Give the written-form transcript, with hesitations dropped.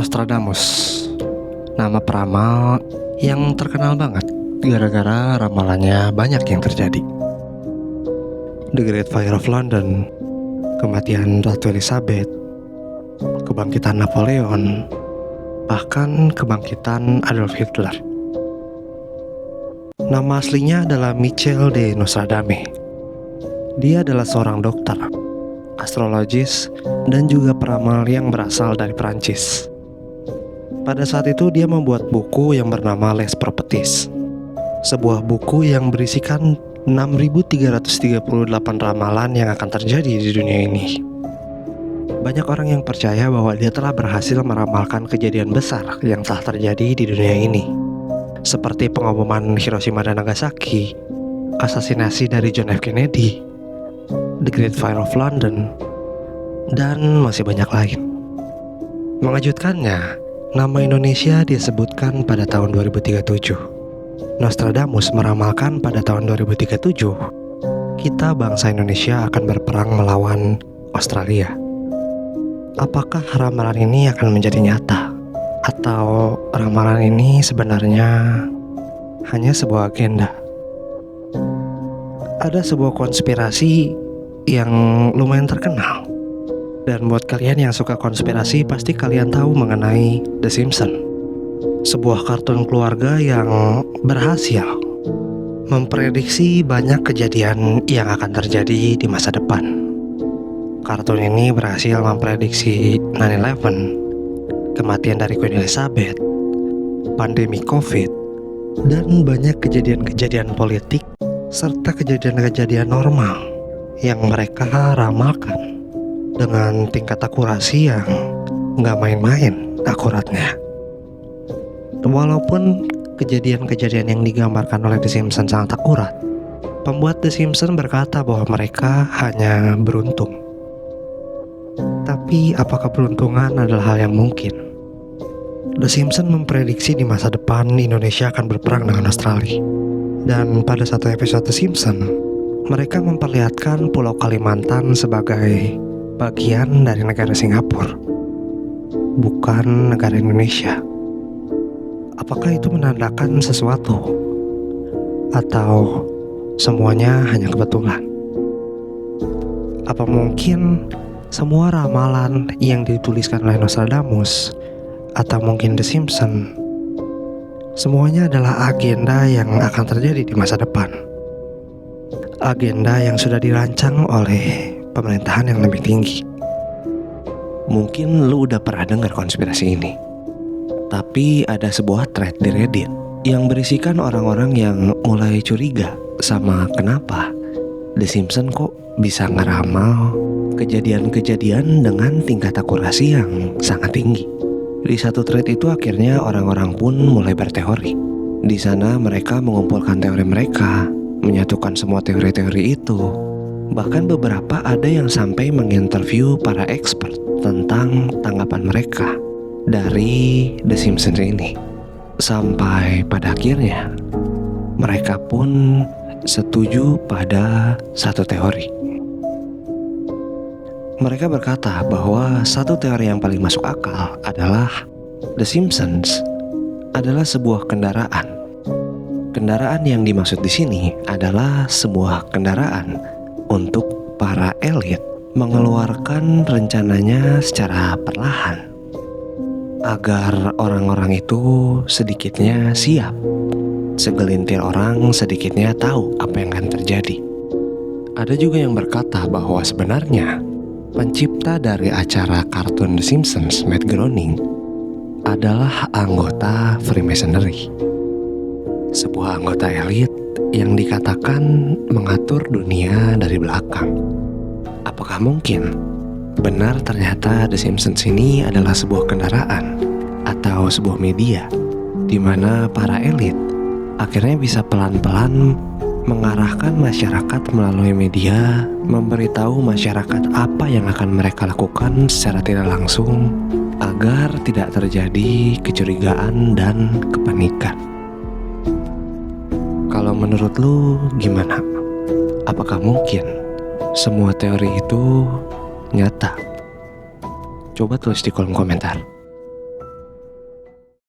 Nostradamus, nama peramal yang terkenal banget gara-gara ramalannya banyak yang terjadi. The Great Fire of London, kematian Ratu Elizabeth, kebangkitan Napoleon, bahkan kebangkitan Adolf Hitler. Nama aslinya adalah Michel de Nostradame. Dia adalah seorang dokter, astrologis, dan juga peramal yang berasal dari Perancis. Pada saat itu dia membuat buku yang bernama Les Prophéties, sebuah buku yang berisikan 6.338 ramalan yang akan terjadi di dunia ini. Banyak orang yang percaya bahwa dia telah berhasil meramalkan kejadian besar yang telah terjadi di dunia ini, seperti pengeboman Hiroshima dan Nagasaki, asasinasi dari John F. Kennedy, The Great Fire of London, dan masih banyak lain. Mengejutkannya, nama Indonesia disebutkan pada tahun 2037. Nostradamus meramalkan pada tahun 2037, kita bangsa Indonesia akan berperang melawan Australia. Apakah ramalan ini akan menjadi nyata? Atau ramalan ini sebenarnya hanya sebuah agenda? Ada sebuah konspirasi yang lumayan terkenal. Dan buat kalian yang suka konspirasi, pasti kalian tahu mengenai The Simpsons, sebuah kartun keluarga yang berhasil memprediksi banyak kejadian yang akan terjadi di masa depan. Kartun ini berhasil memprediksi 9/11, kematian dari Queen Elizabeth, pandemi COVID, dan banyak kejadian-kejadian politik serta kejadian-kejadian normal yang mereka ramalkan dengan tingkat akurasi yang nggak main-main akuratnya. Walaupun kejadian-kejadian yang digambarkan oleh The Simpsons sangat akurat, pembuat The Simpsons berkata bahwa mereka hanya beruntung. Tapi apakah peruntungan adalah hal yang mungkin? The Simpsons memprediksi di masa depan Indonesia akan berperang dengan Australia. Dan pada satu episode The Simpsons, mereka memperlihatkan Pulau Kalimantan sebagai bagian dari negara Singapura, bukan negara Indonesia. Apakah itu menandakan sesuatu? Atau semuanya hanya kebetulan? Apa mungkin semua ramalan yang dituliskan oleh Nostradamus atau mungkin The Simpsons semuanya adalah agenda yang akan terjadi di masa depan? Agenda yang sudah dirancang oleh pemerintahan yang lebih tinggi. Mungkin lu udah pernah dengar konspirasi ini, tapi ada sebuah thread di Reddit yang berisikan orang-orang yang mulai curiga sama kenapa The Simpsons kok bisa ngeramal kejadian-kejadian dengan tingkat akurasi yang sangat tinggi. Di satu thread itu akhirnya orang-orang pun mulai berteori. Di sana mereka mengumpulkan teori mereka, menyatukan semua teori-teori itu. Bahkan beberapa ada yang sampai menginterview para expert tentang tanggapan mereka dari The Simpsons ini. Sampai pada akhirnya mereka pun setuju pada satu teori. Mereka berkata bahwa satu teori yang paling masuk akal adalah The Simpsons adalah sebuah kendaraan. Kendaraan yang dimaksud di sini adalah sebuah kendaraan untuk para elit mengeluarkan rencananya secara perlahan agar orang-orang itu sedikitnya siap. Segelintir orang sedikitnya tahu apa yang akan terjadi. Ada juga yang berkata bahwa sebenarnya pencipta dari acara kartun The Simpsons, Matt Groening, adalah anggota Freemasonry, sebuah anggota elit yang dikatakan mengatur dunia dari belakang. Apakah mungkin benar ternyata The Simpsons ini adalah sebuah kendaraan atau sebuah media di mana para elit akhirnya bisa pelan-pelan mengarahkan masyarakat melalui media, memberitahu masyarakat apa yang akan mereka lakukan secara tidak langsung agar tidak terjadi kecurigaan dan kepanikan. Kalau menurut lu gimana? Apakah mungkin semua teori itu nyata? Coba tulis di kolom komentar.